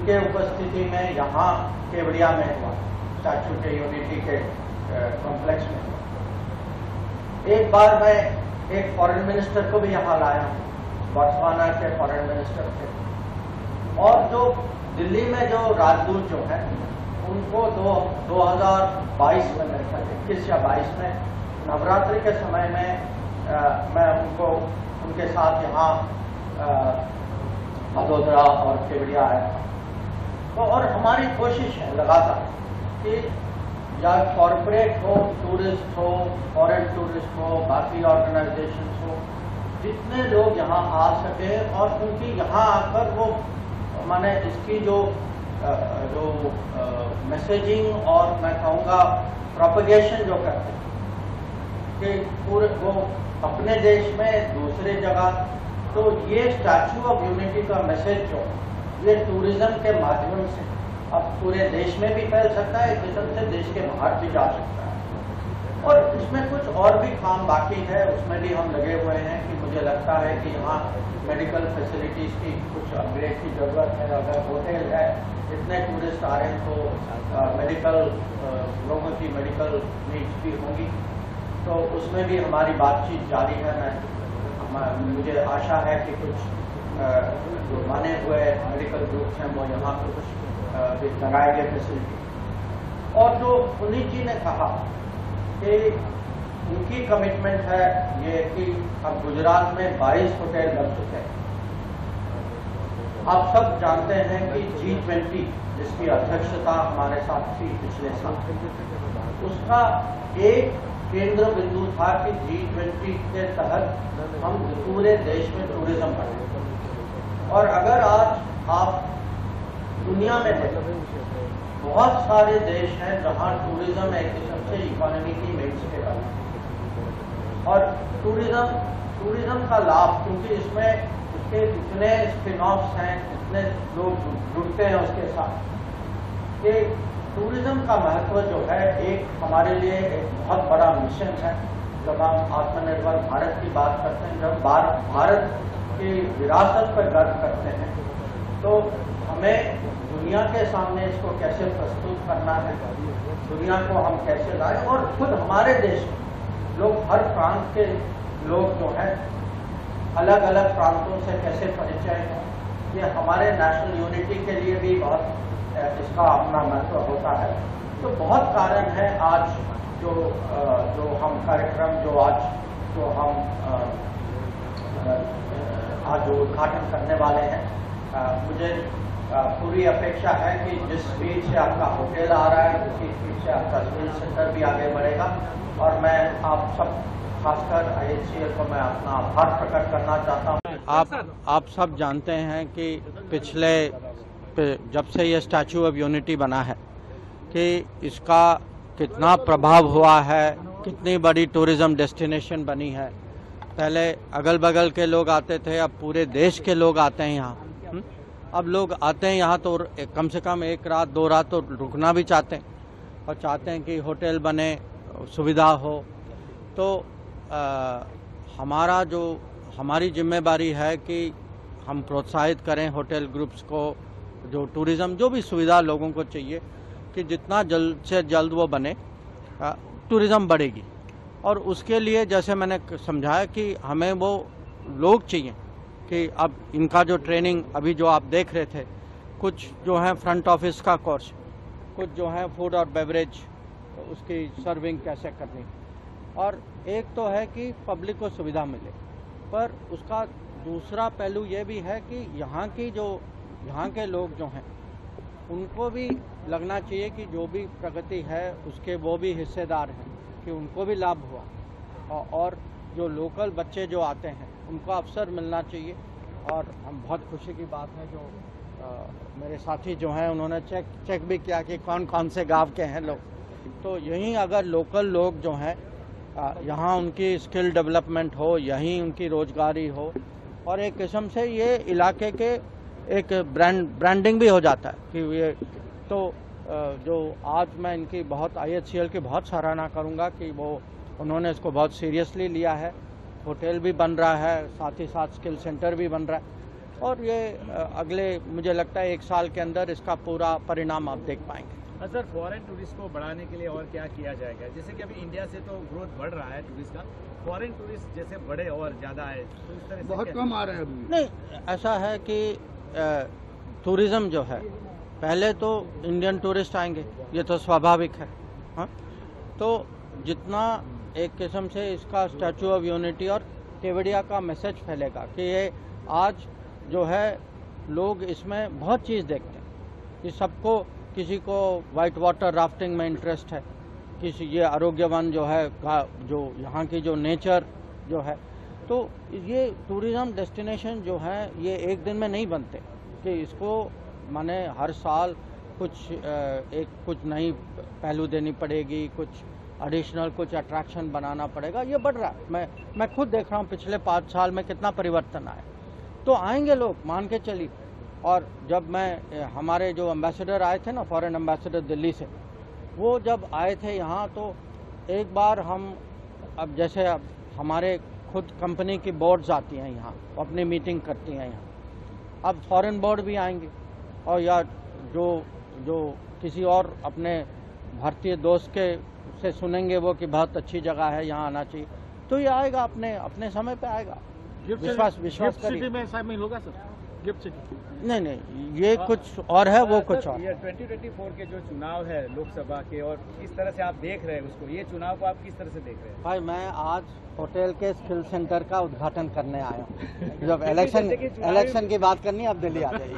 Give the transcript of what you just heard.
उनके उपस्थिति में यहाँ केवड़िया में हुआ, स्टैच्यू के यूनिटी के कॉम्प्लेक्स में। एक बार मैं एक फॉरेन मिनिस्टर को भी यहाँ लाया हूँ, बोत्सवाना के फॉरेन मिनिस्टर थे, और जो दिल्ली में जो राजदूत जो है उनको 2022 में, मेरे ख्याल 21 या 22 में नवरात्रि के समय में मैं उनके साथ यहाँ वडोदरा और केवड़िया आया था। तो और हमारी कोशिश है लगातार कि या कॉरपोरेट हो, टूरिस्ट हो, फॉरेन टूरिस्ट हो, बाकी ऑर्गेनाइजेशंस हो, जितने लोग यहाँ आ सके और उनकी यहाँ आकर वो माने इसकी जो मैसेजिंग और मैं कहूँगा प्रोपेगेशन जो करते हैं कि पूरे वो अपने देश में दूसरे जगह, तो ये स्टैच्यू ऑफ यूनिटी का मैसेज जो ये टूरिज्म के माध्यम से अब पूरे देश में भी फैल सकता है, एक किस्म से देश के बाहर भी जा सकता है। और इसमें कुछ और भी काम बाकी है, उसमें भी हम लगे हुए हैं कि मुझे लगता है कि यहाँ मेडिकल फैसिलिटीज़ की कुछ अपग्रेड की ज़रूरत है। अगर होटल है, इतने टूरिस्ट आ रहे हैं तो मेडिकल लोगों की मेडिकल नीड्स भी होंगी, तो उसमें भी हमारी बातचीत जारी है। मुझे आशा है कि कुछ जो माने हुए मेडिकल ग्रुप्स हैं वो यहाँ पर कुछ लगाएंगे फैसिलिटी। और जो पुनीत जी ने कहा कि उनकी कमिटमेंट है ये कि अब गुजरात में 22 होटल बन चुके हैं। आप सब जानते हैं कि G20 जिसकी अध्यक्षता हमारे साथ थी पिछले साल, उसका एक केंद्र बिंदु था कि G20 के तहत हम पूरे देश में टूरिज्म बढ़ाएं। और अगर आज आप दुनिया में देखें, बहुत सारे देश हैं जहां टूरिज्म एक किस्म से इकोनॉमी की मेनस्टे है। और टूरिज्म का लाभ, क्योंकि इसमें उसके इतने स्पिन ऑफ्स हैं, इतने लोग जुड़ते हैं उसके साथ, कि टूरिज्म का महत्व जो है एक हमारे लिए एक बहुत बड़ा मिशन है। जब हम आत्मनिर्भर भारत की बात करते हैं, जब भारत की विरासत पर गर्व करते हैं, तो हमें दुनिया के सामने इसको कैसे प्रस्तुत करना है, दुनिया को हम कैसे लाएं, और खुद हमारे देश में लोग, हर प्रांत के लोग जो हैं अलग अलग प्रांतों से कैसे परिचय है, ये हमारे नेशनल यूनिटी के लिए भी बहुत इसका अपना महत्व होता है। तो बहुत कारण है आज जो हम कार्यक्रम जो हम आज जो उद्घाटन करने वाले हैं, मुझे पूरी अपेक्षा है कि जिस स्पीड से आपका होटल आ रहा है उसी स्पीड से आपका सिविल सेंटर भी आगे बढ़ेगा। और मैं आप सब, खासकर IHCL को मैं अपना आभार प्रकट करना चाहता हूँ। आप सब जानते हैं कि पिछले जब से ये स्टैच्यू ऑफ यूनिटी बना है कि इसका कितना प्रभाव हुआ है, कितनी बड़ी टूरिज्म डेस्टिनेशन बनी है। पहले अगल बगल के लोग आते थे, अब पूरे देश के लोग आते हैं यहाँ। अब लोग आते हैं यहाँ तो कम से कम 1 रात 2 रात तो रुकना भी चाहते हैं, और चाहते हैं कि होटल बने, सुविधा हो। तो हमारी जिम्मेदारी है कि हम प्रोत्साहित करें होटल ग्रुप्स को, जो टूरिज़्म जो भी सुविधा लोगों को चाहिए, कि जितना जल्द से जल्द वो बने, टूरिज़्म बढ़ेगी। और उसके लिए जैसे मैंने समझाया कि हमें वो लोग चाहिए कि अब इनका जो ट्रेनिंग अभी जो आप देख रहे थे, कुछ जो है फ्रंट ऑफिस का कोर्स, कुछ जो है फूड और बेवरेज, उसकी सर्विंग कैसे करनी, और एक तो है कि पब्लिक को सुविधा मिले, पर उसका दूसरा पहलू ये भी है कि यहाँ के लोग जो हैं उनको भी लगना चाहिए कि जो भी प्रगति है उसके वो भी हिस्सेदार हैं, कि उनको भी लाभ हुआ। और जो लोकल बच्चे जो आते हैं उनको अवसर मिलना चाहिए। और हम बहुत खुशी की बात है जो मेरे साथी जो हैं उन्होंने चेक भी किया कि कौन कौन से गांव के हैं लोग। तो यहीं अगर लोकल लोग जो हैं यहाँ उनकी स्किल डेवलपमेंट हो, यहीं उनकी रोजगारी हो, और एक किस्म से ये इलाके के एक ब्रांडिंग भी हो जाता है कि ये तो जो आज मैं इनकी बहुत IHCL की बहुत सराहना करूँगा कि उन्होंने इसको बहुत सीरियसली लिया है। होटल भी बन रहा है, साथ ही साथ स्किल सेंटर भी बन रहा है। और ये अगले मुझे लगता है 1 साल के अंदर इसका पूरा परिणाम आप देख पाएंगे। सर, फॉरेन टूरिस्ट को बढ़ाने के लिए और क्या किया जाएगा? जैसे कि अभी इंडिया से तो ग्रोथ बढ़ रहा है टूरिस्ट का, फॉरेन टूरिस्ट जैसे बढ़े और ज़्यादा आए तो इस तरह से बहुत कम आ रहे हैं अभी। नहीं, ऐसा है कि टूरिज्म जो है पहले तो इंडियन टूरिस्ट आएंगे, ये तो स्वाभाविक है। हाँ, तो जितना एक किस्म से इसका स्टैचू ऑफ यूनिटी और केवड़िया का मैसेज फैलेगा कि ये आज जो है लोग इसमें बहुत चीज़ देखते हैं कि सबको, किसी को वाइट वाटर राफ्टिंग में इंटरेस्ट है, किसी ये आरोग्यवन जो है, जो यहाँ की जो नेचर जो है, तो ये टूरिज्म डेस्टिनेशन जो है ये एक दिन में नहीं बनते कि इसको माने हर साल कुछ नई पहलू देनी पड़ेगी, कुछ एडिशनल कुछ अट्रैक्शन बनाना पड़ेगा। ये बढ़ रहा है, मैं खुद देख रहा हूँ पिछले 5 साल में कितना परिवर्तन आया। तो आएंगे लोग, मान के चलिए। और जब हमारे जो एम्बेसडर आए थे ना, फॉरेन एम्बेसडर दिल्ली से, वो जब आए थे यहाँ, तो एक बार अब जैसे अब हमारे खुद कंपनी की बोर्ड्स आती हैं यहाँ, अपनी मीटिंग करती हैं यहाँ, अब फॉरेन बोर्ड भी आएंगे और या जो किसी और अपने भारतीय दोस्त से सुनेंगे वो कि बहुत अच्छी जगह है, यहाँ आना चाहिए, तो ये आएगा, अपने समय पे आएगा। विश्वास करिए। में शामिल होगा सर गिफ्ट सिटी? नहीं, ये कुछ और है, वो कुछ और। ये 2024 के जो चुनाव है लोकसभा के, और किस तरह से आप देख रहे हैं उसको, ये चुनाव को आप किस तरह से देख रहे हैं? भाई, मैं आज होटल के स्किल सेंटर का उद्घाटन करने आया हूँ। जब इलेक्शन की बात करनी है, अब दिल्ली आ जाइए।